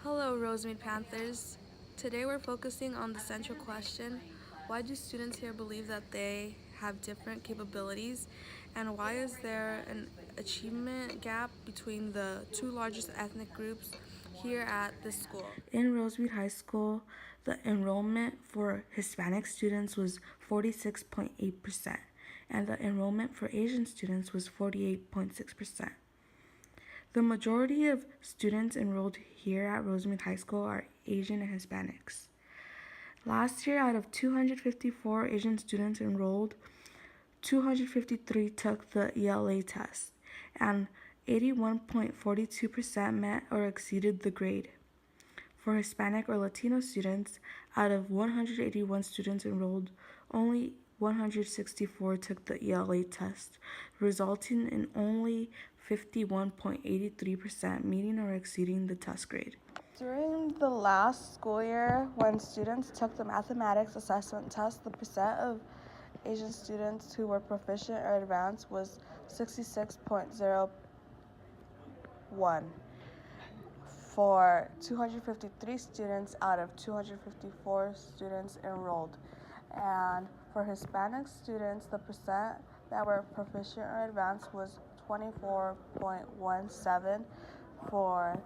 Hello, Rosemead Panthers. Today we're focusing on the central question, why do students here believe that they have different capabilities, and why is there an achievement gap between the two largest ethnic groups here at this school? In Rosemead High School, the enrollment for Hispanic students was 46.8%, and the enrollment for Asian students was 48.6%. The majority of students enrolled here at Rosemead High School are Asian and Hispanics. Last year, out of 254 Asian students enrolled, 253 took the ELA test, and 81.42% met or exceeded the grade. For Hispanic or Latino students, out of 181 students enrolled, only 164 took the ELA test, resulting in only 51.83% meeting or exceeding the test grade. During the last school year, when students took the mathematics assessment test, the percent of Asian students who were proficient or advanced was 66.01 for 253 students out of 254 students enrolled. And for Hispanic students, the percent that were proficient or advanced was 24.17 for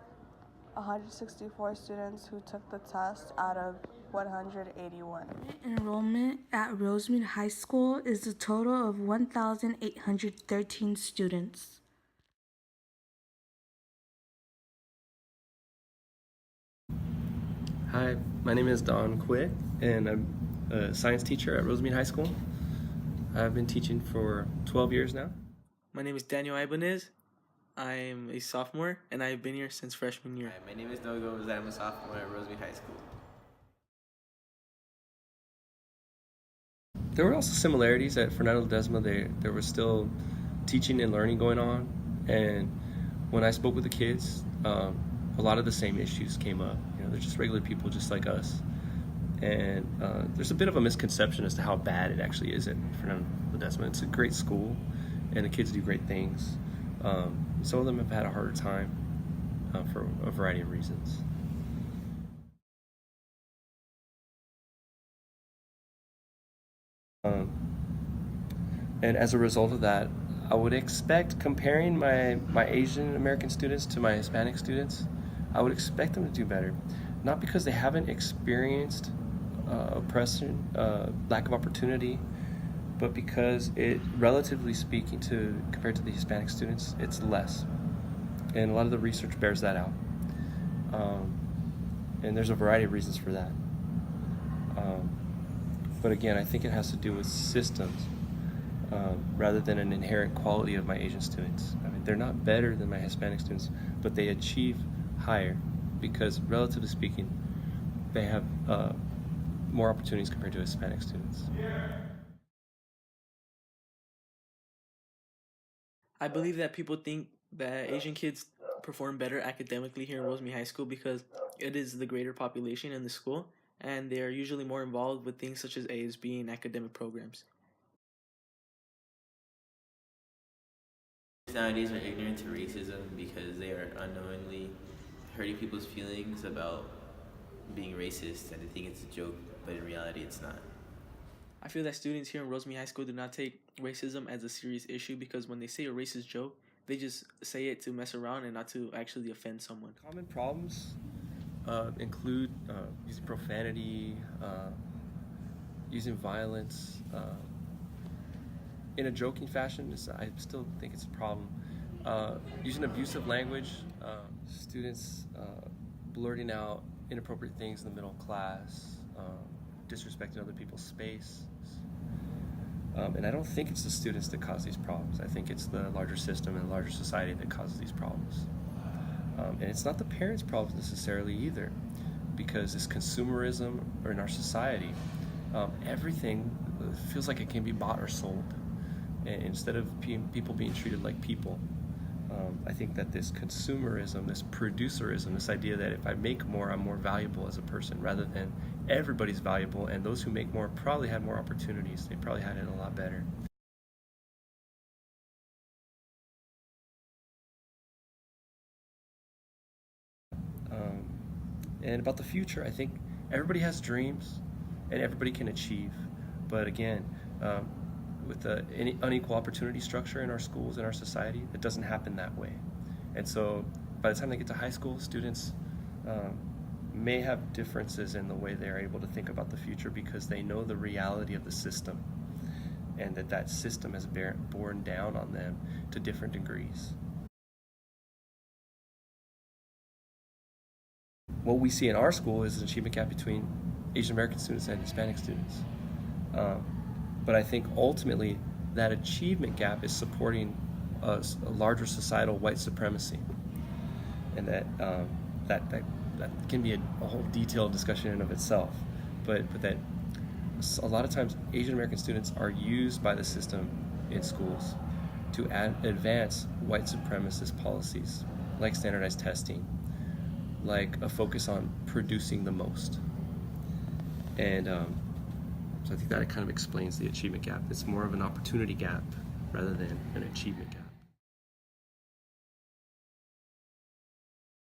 164 students who took the test out of 181. Enrollment at Rosemead High School is a total of 1,813 students. Hi, my name is Don Quick, and I'm a science teacher at Rosemead High School. I've been teaching for 12 years now. My name is Daniel Ibanez. I'm a sophomore, and I've been here since freshman year. Hi, my name is Noah Gomez. I'm a sophomore at Rosemead High School. There were also similarities at Fernando Ledesma. There was still teaching and learning going on, and when I spoke with the kids, a lot of the same issues came up. They're just regular people just like us. And there's a bit of a misconception as to how bad it actually is at Fernando Ledesma. It's a great school, and the kids do great things. Some of them have had a harder time for a variety of reasons. And as a result of that, I would expect, comparing my Asian American students to my Hispanic students, I would expect them to do better. Not because they haven't experienced oppression, lack of opportunity, but because it, relatively speaking, compared to the Hispanic students, it's less. And a lot of the research bears that out. And there's a variety of reasons for that. But again, I think it has to do with systems rather than an inherent quality of my Asian students. I mean, they're not better than my Hispanic students, but they achieve higher because, relatively speaking, they have more opportunities compared to Hispanic students. I believe that people think that Asian kids perform better academically here in Rosemead High School because it is the greater population in the school, and they are usually more involved with things such as ASB and academic programs. Nowadays are ignorant to racism because they are unknowingly hurting people's feelings about being racist, and they think it's a joke, but in reality it's not. I feel that students here in Rosemead High School do not take racism as a serious issue because when they say a racist joke, they just say it to mess around and not to actually offend someone. Common problems include using profanity, using violence in a joking fashion. I still think it's a problem. Using abusive language, students blurting out inappropriate things in the middle class, disrespecting other people's space. And I don't think it's the students that cause these problems. I think it's the larger system and the larger society that causes these problems. And it's not the parents' problems necessarily either, because this consumerism in our society, everything feels like it can be bought or sold. And instead of people being treated like people, I think that this consumerism, this producerism, this idea that if I make more, I'm more valuable as a person, rather than everybody's valuable, and those who make more probably had more opportunities. They probably had it a lot better. And about the future, I think everybody has dreams and everybody can achieve. But again, with the unequal opportunity structure in our schools and our society, it doesn't happen that way. And so by the time they get to high school, students may have differences in the way they're able to think about the future because they know the reality of the system and that system has borne down on them to different degrees. What we see in our school is an achievement gap between Asian American students and Hispanic students. But I think ultimately that achievement gap is supporting a larger societal white supremacy. And that can be a whole detailed discussion in and of itself. But that a lot of times Asian American students are used by the system in schools to advance white supremacist policies like standardized testing, like a focus on producing the most. And so I think that kind of explains the achievement gap. It's more of an opportunity gap rather than an achievement gap.